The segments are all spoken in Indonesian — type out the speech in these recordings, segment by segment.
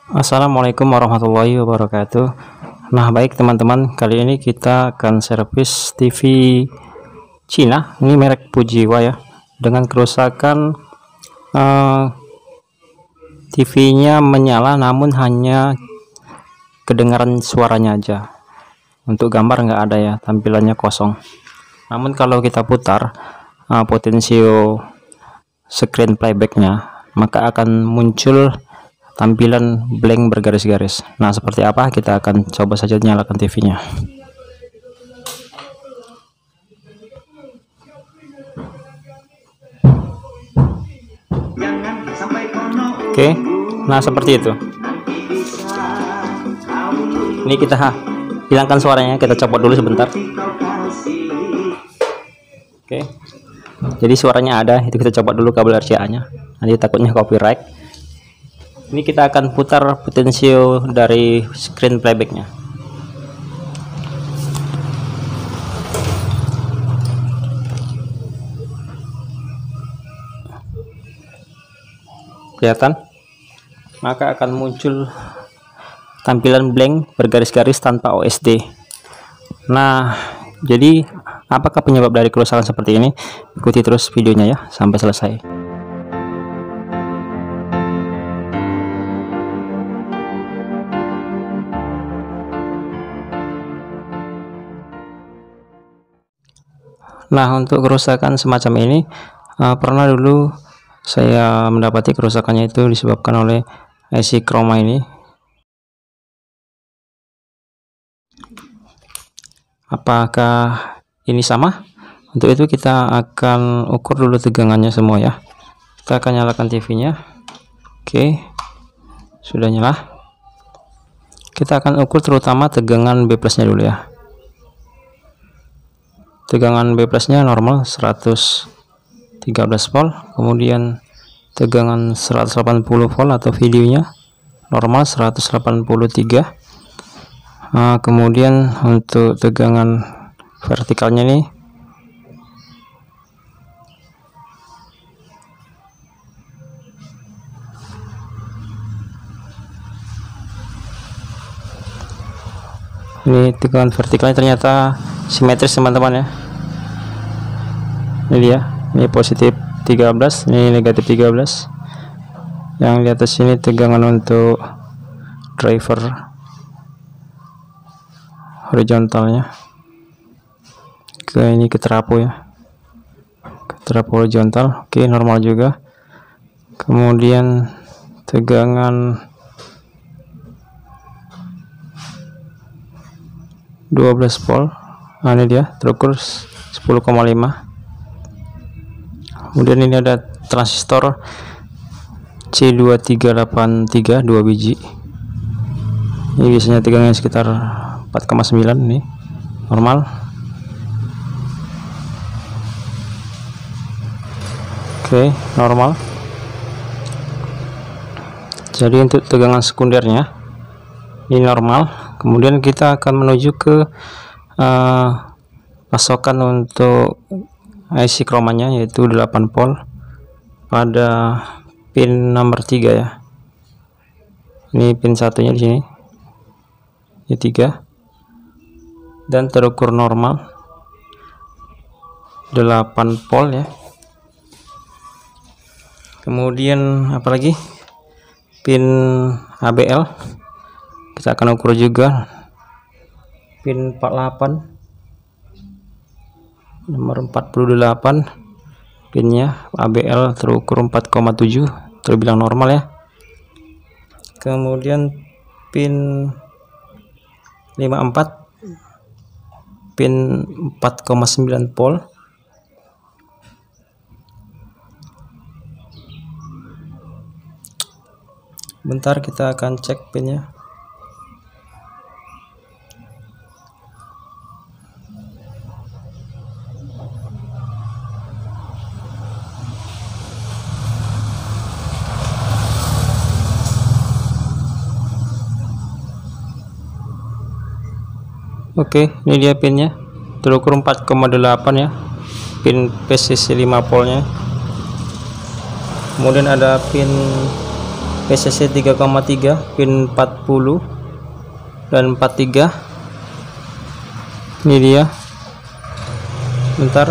Assalamualaikum warahmatullahi wabarakatuh. Nah, baik teman-teman, kali ini kita akan servis TV Cina. Ini merek Fujiwa ya, dengan kerusakan TV-nya menyala namun hanya kedengaran suaranya aja. Untuk gambar nggak ada ya, tampilannya kosong. Namun kalau kita putar potensio screen playbacknya, maka akan muncul tampilan blank bergaris-garis. Nah, seperti apa? Kita akan coba saja nyalakan TV-nya. Oke, nah seperti itu. Ini kita hilangkan suaranya, kita copot dulu sebentar. Oke, jadi suaranya ada, itu kita copot dulu kabel RCA-nya. Nanti takutnya copyright. Ini kita akan putar potensio dari screen playbacknya. Kelihatan? Maka akan muncul tampilan blank bergaris-garis tanpa OSD. Nah, jadi apakah penyebab dari kerusakan seperti ini? Ikuti terus videonya ya sampai selesai. Nah, untuk kerusakan semacam ini pernah dulu saya mendapati kerusakannya itu disebabkan oleh IC Chroma ini. Apakah ini sama? Untuk itu kita akan ukur dulu tegangannya semua ya. Kita akan nyalakan TV-nya. Oke, sudah nyala. Kita akan ukur terutama tegangan B plusnya dulu ya. Tegangan B plusnya normal 113 volt, kemudian tegangan 180 volt atau videonya normal 183. Kemudian untuk tegangan vertikalnya nih ini tegangan vertikalnya ternyata simetris teman-teman ya. Ini dia, ini positif 13, ini negatif 13. Yang di atas ini tegangan untuk driver horizontalnya. Ini ke trafo ya, ke trafo horizontal. Oke, normal juga. Kemudian tegangan 12 volt. Nah, ini dia terukur 10,5. Kemudian ini ada transistor C2383 2 biji. Ini biasanya tegangannya sekitar 4,9, nih normal. Oke, normal. Jadi untuk tegangan sekundernya ini normal. Kemudian kita akan menuju ke pasokan untuk IC Chromanya, yaitu 8 volt pada pin nomor 3 ya. Ini pin satunya di sini, ini 3, dan terukur normal 8 volt ya. Kemudian apalagi pin ABL kita akan ukur juga, pin 48 nomor 48, pinnya ABL terukur 4,7, terbilang normal ya. Kemudian pin 54, pin 4,9 volt. Bentar, kita akan cek pinnya. Oke, ini dia pinnya, terukur 4,8 ya, pin PCC 5 voltnya. Kemudian ada pin PCC 3,3 pin 40 dan 43. Ini dia. Bentar.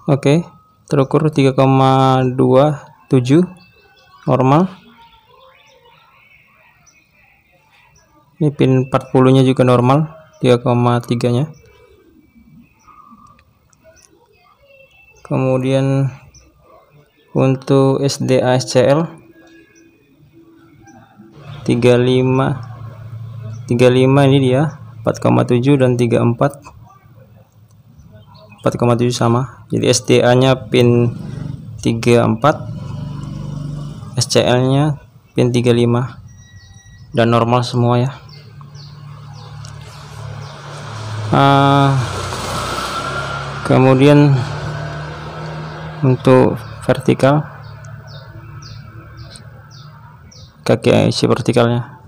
Oke, terukur 3,27 normal. Ini pin 40 nya juga normal, 3,3 nya. Kemudian untuk SDA SCL 35 ini dia 4,7 dan 34 4,7 sama. Jadi SDA nya pin 34, SCL nya pin 35 dan normal semua ya. Kemudian untuk vertikal, kaki IC vertikalnya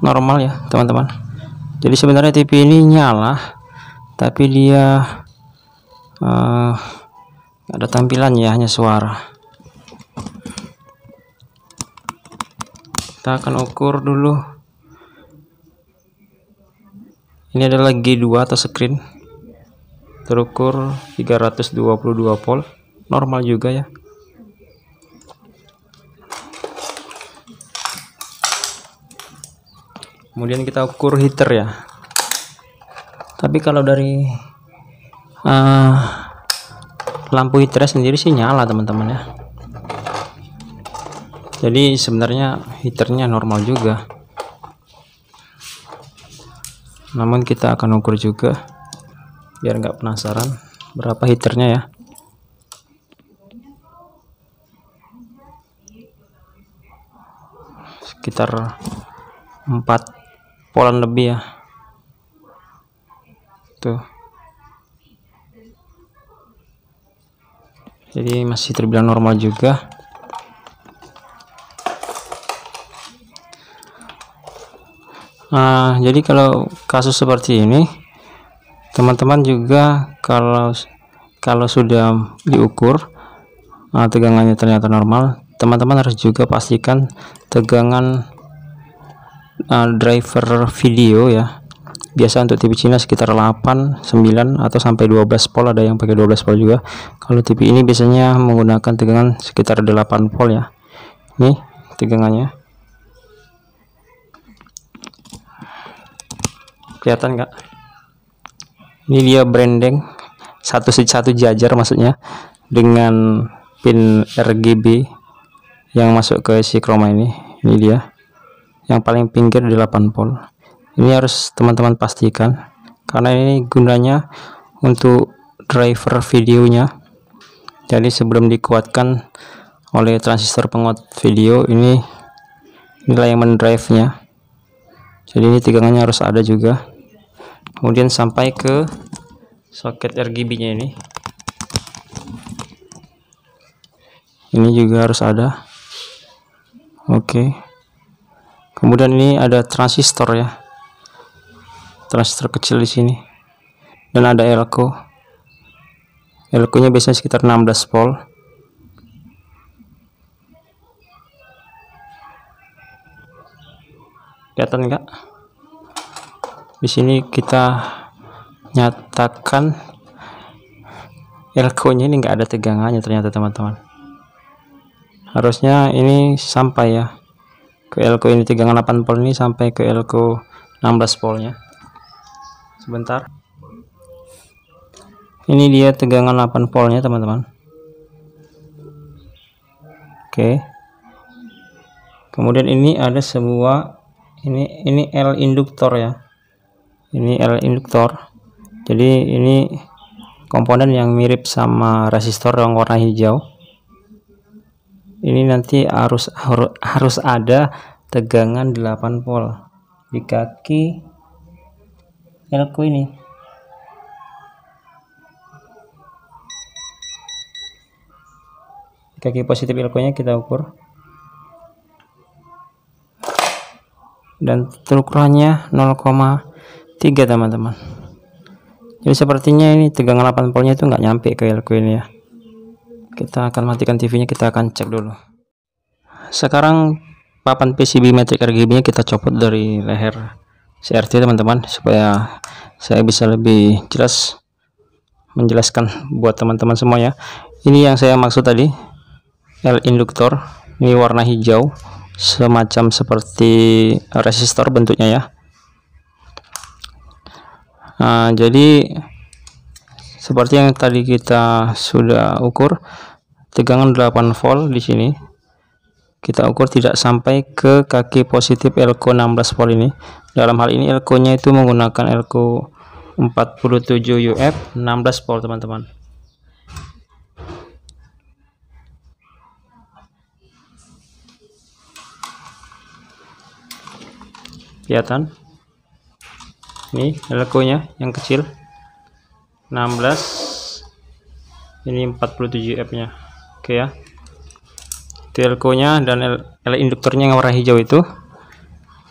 normal ya teman-teman. Jadi sebenarnya TV ini nyala, tapi dia ada tampilannya, hanya suara. Kita akan ukur dulu. Ini adalah G2 atau screen, terukur 322 volt, normal juga ya. Kemudian kita ukur heater ya. Tapi kalau dari lampu heater sendiri sih nyala teman-teman ya. Jadi sebenarnya heaternya normal juga. Namun kita akan ukur juga biar nggak penasaran berapa heaternya ya. Sekitar 4 volt lebih ya. Tuh. Jadi masih terbilang normal juga. Jadi kalau kasus seperti ini, teman-teman juga kalau sudah diukur tegangannya ternyata normal, teman-teman harus juga pastikan tegangan driver video ya. Biasa untuk TV Cina sekitar 8, 9 atau sampai 12 volt, ada yang pakai 12 volt juga. Kalau TV ini biasanya menggunakan tegangan sekitar 8 volt ya. Ini tegangannya. Kelihatan nggak? Ini dia branding satu jajar maksudnya dengan pin RGB yang masuk ke si chroma ini. Ini dia. Yang paling pinggir 8 volt. Ini harus teman-teman pastikan karena ini gunanya untuk driver videonya. Jadi sebelum dikuatkan oleh transistor penguat video, ini nilai yang mendrive nya. Jadi ini tegangannya harus ada juga. Kemudian sampai ke soket RGB nya ini juga harus ada. Oke. Kemudian ini ada transistor ya, transistor kecil di sini, dan ada elko. Elko nya biasanya sekitar 16 volt. Kelihatan enggak? Di sini kita nyatakan elko nya ini enggak ada tegangannya ternyata teman-teman. Harusnya ini sampai ya ke elko ini, tegangan 8 volt ini sampai ke elko 16 voltnya. Sebentar. Ini dia tegangan 8 voltnya teman-teman. Oke. Kemudian ini ada sebuah ini L induktor ya. Ini L induktor. Jadi ini komponen yang mirip sama resistor yang warna hijau. Ini nanti harus ada tegangan 8 volt di kaki elko ini. kaki positif elko nya kita ukur, dan ukurannya 0,3 teman-teman. Jadi sepertinya ini tegangan 8 voltnya itu nggak nyampe ke elko ini ya. Kita akan matikan TV nya, kita akan cek dulu. Sekarang papan PCB matric RGB nya kita copot dari leher CRT teman-teman, supaya saya bisa lebih jelas menjelaskan buat teman-teman semua ya. Ini yang saya maksud tadi, L induktor ini warna hijau, semacam seperti resistor bentuknya ya. Nah, jadi seperti yang tadi kita sudah ukur, tegangan 8 volt di sini kita ukur tidak sampai ke kaki positif elko 16 volt ini. Dalam hal ini elko nya itu menggunakan elko 47 UF 16 volt teman-teman. Kelihatan ini elko nya yang kecil 16, ini 47 UF nya. Oke ya, elko nya dan L induktornya yang warna hijau itu.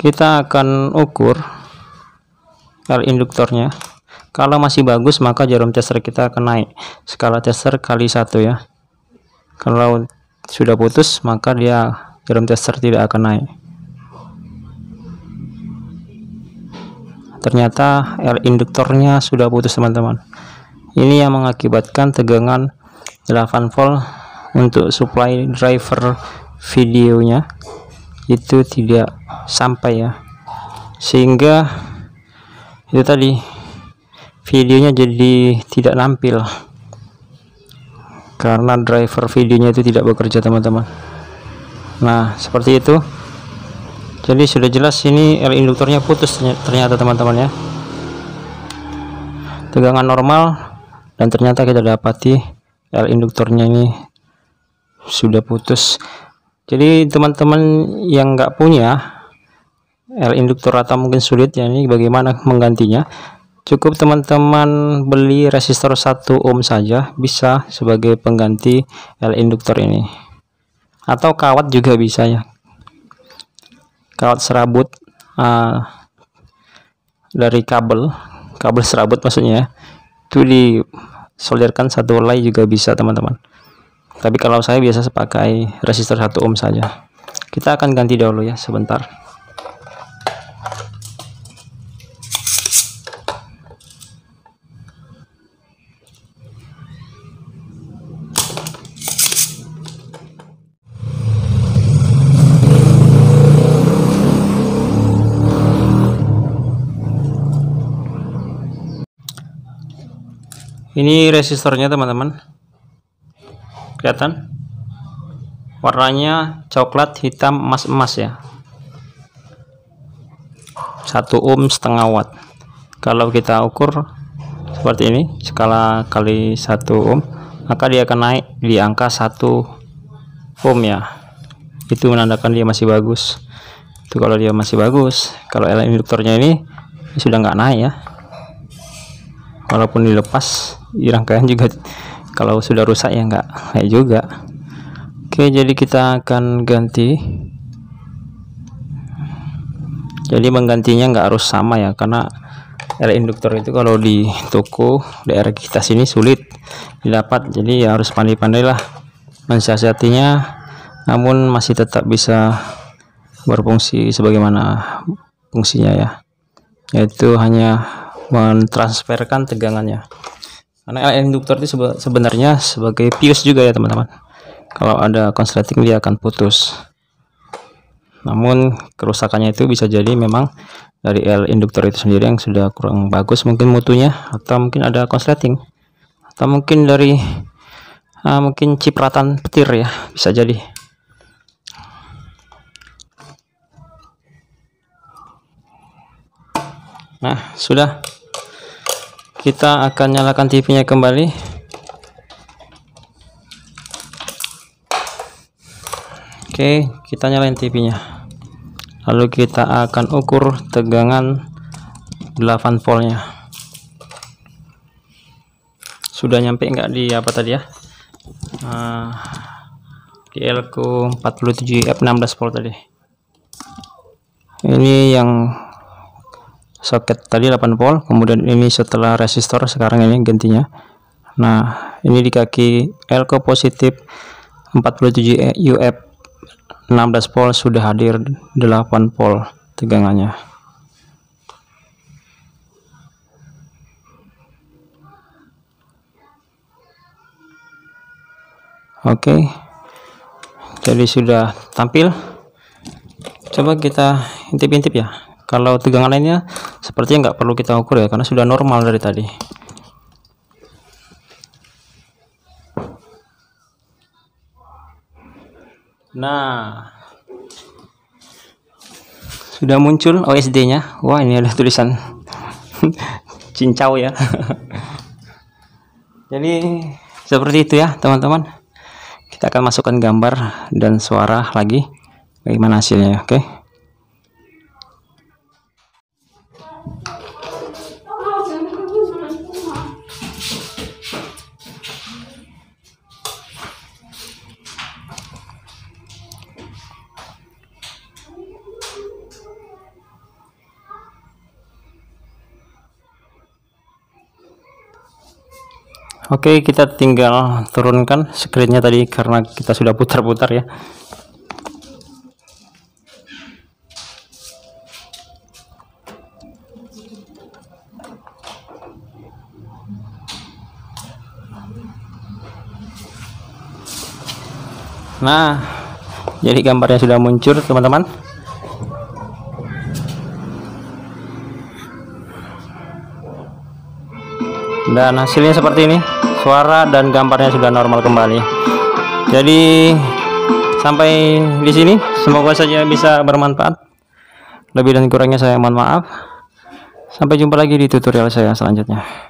Kita akan ukur L induktornya. Kalau masih bagus maka jarum tester kita akan naik skala tester kali 1 ya. Kalau sudah putus maka dia jarum tester tidak akan naik. Ternyata L induktornya sudah putus teman-teman. Ini yang mengakibatkan tegangan 8 volt untuk supply driver videonya itu tidak sampai ya, sehingga itu tadi videonya jadi tidak nampil karena driver videonya itu tidak bekerja teman-teman. Nah seperti itu. Jadi sudah jelas ini L induktornya putus ternyata teman-teman ya, tegangan normal, dan ternyata kita dapati L induktornya ini sudah putus. Jadi teman-teman yang nggak punya L induktor atau mungkin sulit ya, ini bagaimana menggantinya? Cukup teman-teman beli resistor 1 ohm saja bisa sebagai pengganti L induktor ini, atau kawat juga bisa ya, kawat serabut dari kabel serabut maksudnya, itu disolderkan 1 helai juga bisa teman-teman. Tapi kalau saya biasa pakai resistor 1 ohm saja. Kita akan ganti dahulu ya sebentar. Ini resistornya teman-teman, kelihatan warnanya coklat hitam emas-emas ya, 1 ohm setengah watt. Kalau kita ukur seperti ini skala kali 1 ohm, maka dia akan naik di angka 1 ohm ya. Itu menandakan dia masih bagus. Itu kalau dia masih bagus. Kalau L induktornya ini sudah nggak naik ya, walaupun dilepas di rangkaian juga, kalau sudah rusak ya nggak naik juga. Oke, jadi kita akan ganti. Jadi menggantinya nggak harus sama ya, karena L induktor itu kalau di toko daerah kita sini sulit didapat. Jadi ya harus pandai-pandai lah mensiasatinya, namun masih tetap bisa berfungsi sebagaimana fungsinya ya, yaitu hanya mentransferkan tegangannya. Karena L induktor itu sebenarnya sebagai fuse juga ya teman-teman. Kalau ada konsleting dia akan putus. Namun kerusakannya itu bisa jadi memang dari L induktor itu sendiri yang sudah kurang bagus mungkin mutunya, atau mungkin ada konsleting, atau mungkin dari mungkin cipratan petir ya, bisa jadi. Nah sudah, kita akan nyalakan TV-nya kembali. Oke, kita nyalain TV-nya. Lalu kita akan ukur tegangan 8 voltnya. Sudah nyampe enggak di apa tadi ya? GL-ku 47F 16 volt tadi. Ini yang soket tadi 8 volt, kemudian ini setelah resistor, sekarang ini gantinya. Nah, ini di kaki elko positif 47 UF 16 volt sudah hadir 8 volt tegangannya. Oke, jadi sudah tampil. Coba kita intip-intip ya. Kalau tegangan lainnya sepertinya nggak perlu kita ukur ya, karena sudah normal dari tadi. Nah, sudah muncul OSD-nya. Wah, ini ada tulisan cincau ya. Jadi seperti itu ya teman-teman. Kita akan masukkan gambar dan suara lagi. Bagaimana hasilnya, oke? Oke, kita tinggal turunkan screennya tadi karena kita sudah putar-putar ya. Nah, jadi gambarnya sudah muncul teman-teman. Dan hasilnya seperti ini, suara dan gambarnya sudah normal kembali. Jadi sampai di sini, semoga saja bisa bermanfaat. Lebih dan kurangnya saya mohon maaf. Sampai jumpa lagi di tutorial saya selanjutnya.